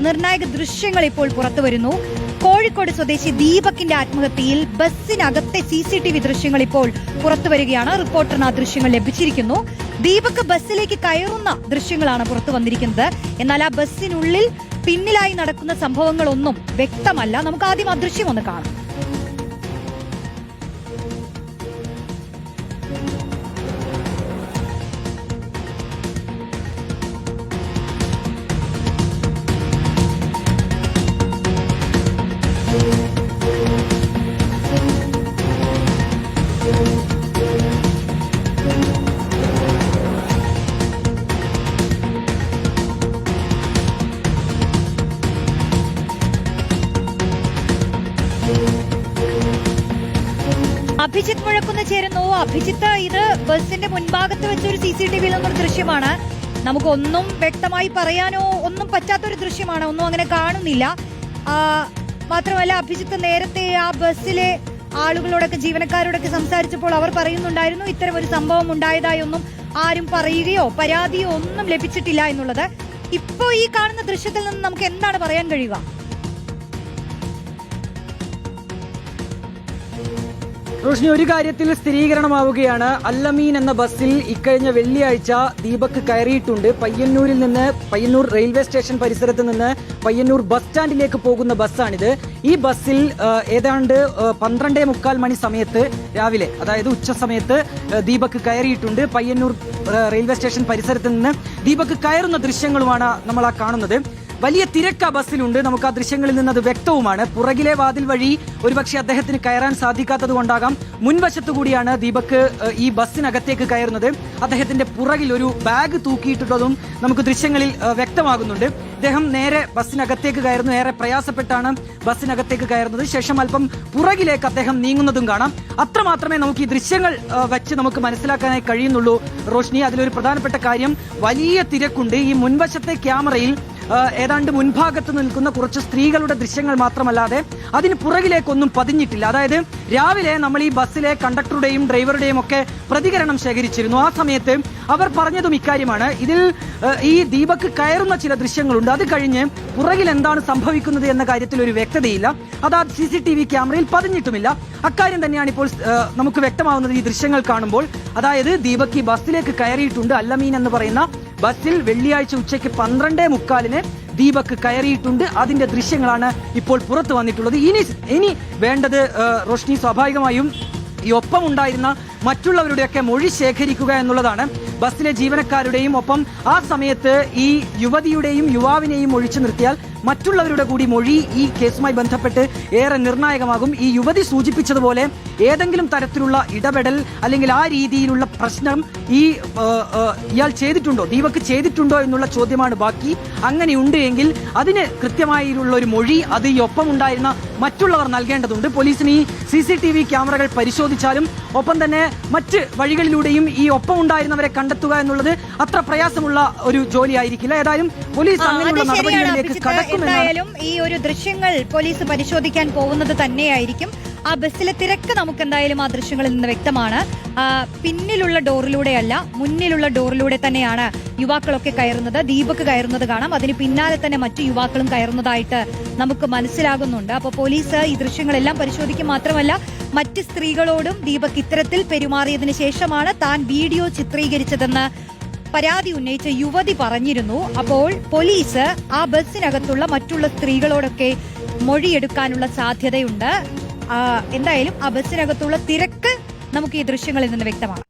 നിർണായക ദൃശ്യങ്ങൾ ഇപ്പോൾ പുറത്തുവരുന്നു. കോഴിക്കോട് സ്വദേശി ദീപകിന്റെ ആത്മഹത്യയിൽ ബസ്സിനകത്തെ CCTV ദൃശ്യങ്ങൾ ഇപ്പോൾ പുറത്തുവരികയാണ്. റിപ്പോർട്ടറിന് ആ ദൃശ്യങ്ങൾ ലഭിച്ചിരിക്കുന്നു. ദീപക് ബസ്സിലേക്ക് കയറുന്ന ദൃശ്യങ്ങളാണ് പുറത്തു വന്നിരിക്കുന്നത്. എന്നാൽ ആ ബസ്സിനുള്ളിൽ പിന്നിലായി നടക്കുന്ന സംഭവങ്ങളൊന്നും വ്യക്തമല്ല. നമുക്ക് ആദ്യം ആ ദൃശ്യം ഒന്ന് കാണാം. അഭിജിത്ത് മുഴക്കുന്ന ചേരുന്നു. അഭിജിത്ത്, ഇത് ബസിന്റെ മുൻഭാഗത്ത് വെച്ചൊരു CCTVയിൽ നിന്നൊരു ദൃശ്യമാണ്. നമുക്കൊന്നും വ്യക്തമായി പറയാനോ ഒന്നും പറ്റാത്തൊരു ദൃശ്യമാണ്. ഒന്നും അങ്ങനെ കാണുന്നില്ല. മാത്രമല്ല, അഭിജിത്ത് നേരത്തെ ആ ബസ്സിലെ ആളുകളോടൊക്കെ, ജീവനക്കാരോടൊക്കെ സംസാരിച്ചപ്പോൾ അവർ പറയുന്നുണ്ടായിരുന്നു ഇത്തരം ഒരു സംഭവം ഉണ്ടായതായൊന്നും ആരും പറയുകയോ പരാതിയോ ഒന്നും ലഭിച്ചിട്ടില്ല എന്നുള്ളത്. ഇപ്പോ ഈ കാണുന്ന ദൃശ്യത്തിൽ നിന്ന് നമുക്ക് എന്താണ് പറയാൻ കഴിയുക? റോഷ്നി, ഒരു കാര്യത്തിൽ സ്ഥിരീകരണമാവുകയാണ്. അല്ലമീൻ എന്ന ബസ്സിൽ ഇക്കഴിഞ്ഞ വെള്ളിയാഴ്ച ദീപക് കയറിയിട്ടുണ്ട്. പയ്യന്നൂർ റെയിൽവേ സ്റ്റേഷൻ പരിസരത്ത് നിന്ന് പയ്യന്നൂർ ബസ് സ്റ്റാൻഡിലേക്ക് പോകുന്ന ബസ്സാണിത്. ഈ ബസ്സിൽ ഏതാണ്ട് 12:45 മണി സമയത്ത് രാവിലെ, അതായത് ഉച്ച സമയത്ത് ദീപക് കയറിയിട്ടുണ്ട്. പയ്യന്നൂർ റെയിൽവേ സ്റ്റേഷൻ പരിസരത്ത് നിന്ന് ദീപക് കയറുന്ന ദൃശ്യങ്ങളുമാണ് നമ്മൾ ആ കാണുന്നത്. വലിയ തിരക്ക് ആ ബസ്സിലുണ്ട്. നമുക്ക് ആ ദൃശ്യങ്ങളിൽ നിന്ന് അത് വ്യക്തവുമാണ്. പുറകിലെ വാതിൽ വഴി ഒരുപക്ഷെ അദ്ദേഹത്തിന് കയറാൻ സാധിക്കാത്തത് കൊണ്ടാകാം മുൻവശത്തു കൂടിയാണ് ദീപക് ഈ ബസ്സിനകത്തേക്ക് കയറുന്നത്. അദ്ദേഹത്തിന്റെ പുറകിൽ ഒരു ബാഗ് തൂക്കിയിട്ടതും നമുക്ക് ദൃശ്യങ്ങളിൽ വ്യക്തമാകുന്നുണ്ട്. അദ്ദേഹം നേരെ ബസ്സിനകത്തേക്ക് കയറുന്നു. ഏറെ പ്രയാസപ്പെട്ടാണ് ബസ്സിനകത്തേക്ക് കയറുന്നത്. ശേഷം അല്പം പുറകിലേക്ക് അദ്ദേഹം നീങ്ങുന്നതും കാണാം. അത്രമാത്രമേ നമുക്ക് ഈ ദൃശ്യങ്ങൾ വെച്ച് നമുക്ക് മനസ്സിലാക്കാനായി കഴിയുന്നുള്ളൂ. റോഷ്നി, അതിലൊരു പ്രധാനപ്പെട്ട കാര്യം, വലിയ തിരക്കുണ്ട്. ഈ മുൻവശത്തെ ക്യാമറയിൽ ഏതാണ്ട് മുൻഭാഗത്ത് നിൽക്കുന്ന കുറച്ച് സ്ത്രീകളുടെ ദൃശ്യങ്ങൾ മാത്രമല്ലാതെ അതിന് പുറകിലേക്കൊന്നും പതിഞ്ഞിട്ടില്ല. അതായത് രാവിലെ നമ്മൾ ഈ ബസ്സിലെ കണ്ടക്ടറുടെയും ഡ്രൈവറുടെയും ഒക്കെ പ്രതികരണം ശേഖരിച്ചിരുന്നു. ആ സമയത്ത് അവർ പറഞ്ഞതും ഇക്കാര്യമാണ്. ഇതിൽ ഈ ദീപക് കയറുന്ന ചില ദൃശ്യങ്ങളുണ്ട്. അത് കഴിഞ്ഞ് പുറകിൽ എന്താണ് സംഭവിക്കുന്നത് എന്ന കാര്യത്തിൽ ഒരു വ്യക്തതയില്ല. അത് ആ CCTV ക്യാമറയിൽ പതിഞ്ഞിട്ടുമില്ല. അക്കാര്യം തന്നെയാണ് ഇപ്പോൾ നമുക്ക് വ്യക്തമാവുന്നത് ഈ ദൃശ്യങ്ങൾ കാണുമ്പോൾ. അതായത് ദീപക് ഈ ബസ്സിലേക്ക് കയറിയിട്ടുണ്ട്. അല്ലമീൻ എന്ന് പറയുന്ന ബസ്സിൽ വെള്ളിയാഴ്ച ഉച്ചയ്ക്ക് 12:45 ദീപക് കയറിയിട്ടുണ്ട്. അതിന്റെ ദൃശ്യങ്ങളാണ് ഇപ്പോൾ പുറത്തു വന്നിട്ടുള്ളത്. ഇനി വേണ്ടത് റോഷ്നി, സ്വാഭാവികമായും ഈ ഒപ്പമുണ്ടായിരുന്ന മറ്റുള്ളവരുടെയൊക്കെ മൊഴി ശേഖരിക്കുക എന്നുള്ളതാണ്. ബസ്സിലെ ജീവനക്കാരുടെയും ഒപ്പം ആ സമയത്ത് ഈ യുവതിയുടെയും യുവാവിനെയും ഒഴിച്ചു നിർത്തിയാൽ മറ്റുള്ളവരുടെ കൂടി മൊഴി ഈ കേസുമായി ബന്ധപ്പെട്ട് ഏറെ നിർണായകമാകും. ഈ യുവതി സൂചിപ്പിച്ചതുപോലെ ഏതെങ്കിലും തരത്തിലുള്ള ഇടപെടൽ അല്ലെങ്കിൽ ആ രീതിയിലുള്ള പ്രശ്നം ഇയാൾ ചെയ്തിട്ടുണ്ടോ, ദീപക് ചെയ്തിട്ടുണ്ടോ എന്നുള്ള ചോദ്യമാണ് ബാക്കി. അങ്ങനെയുണ്ട് എങ്കിൽ അതിന് കൃത്യമായുള്ള ഒരു മൊഴി അത് ഈ ഒപ്പമുണ്ടായിരുന്ന മറ്റുള്ളവർ നൽകേണ്ടതുണ്ട്. പോലീസിന് ഈ CCTV ക്യാമറകൾ പരിശോധിച്ചാലും ഒപ്പം തന്നെ മറ്റ് വഴികളിലൂടെയും ഈ ഒപ്പമുണ്ടായിരുന്നവരെ കണ്ടെത്തുക എന്നുള്ളത് അത്ര പ്രയാസമുള്ള ഒരു ജോലിയായിരിക്കില്ല. ഏതായാലും പോലീസ് അങ്ങനെയുള്ള നടപടികളിലേക്ക് കടക്കുമെന്നാലും ഈ ഒരു ദൃശ്യങ്ങൾ പോലീസ് പരിശോധിക്കാൻ പോകുന്നത് തന്നെയായിരിക്കും. ആ ബസ്സിലെ തിരക്ക് നമുക്ക് എന്തായാലും ആ ദൃശ്യങ്ങളിൽ നിന്ന് വ്യക്തമാണ്. പിന്നിലുള്ള ഡോറിലൂടെയല്ല, മുന്നിലുള്ള ഡോറിലൂടെ തന്നെയാണ് യുവാക്കളൊക്കെ കയറുന്നത്. ദീപക് കയറുന്നത് കാണാം. അതിന് പിന്നാലെ തന്നെ മറ്റു യുവാക്കളും കയറുന്നതായിട്ട് നമുക്ക് മനസ്സിലാകുന്നുണ്ട്. അപ്പോൾ പോലീസ് ഈ ദൃശ്യങ്ങളെല്ലാം പരിശോധിക്കും. മാത്രമല്ല, മറ്റ് സ്ത്രീകളോടും ദീപക് ഇത്തരത്തിൽ പെരുമാറിയതിനു ശേഷമാണ് താൻ വീഡിയോ ചിത്രീകരിച്ചതെന്ന് പരാതി ഉന്നയിച്ച യുവതി പറഞ്ഞിരുന്നു. അപ്പോൾ പോലീസ് ആ ബസ്സിനകത്തുള്ള മറ്റുള്ള സ്ത്രീകളോടൊക്കെ മൊഴിയെടുക്കാനുള്ള സാധ്യതയുണ്ട്. എന്തായാലും ആ ബസ്സിനകത്തുള്ള തിരക്ക് നമുക്ക് ഈ ദൃശ്യങ്ങളിൽ നിന്ന് വ്യക്തമാണ്.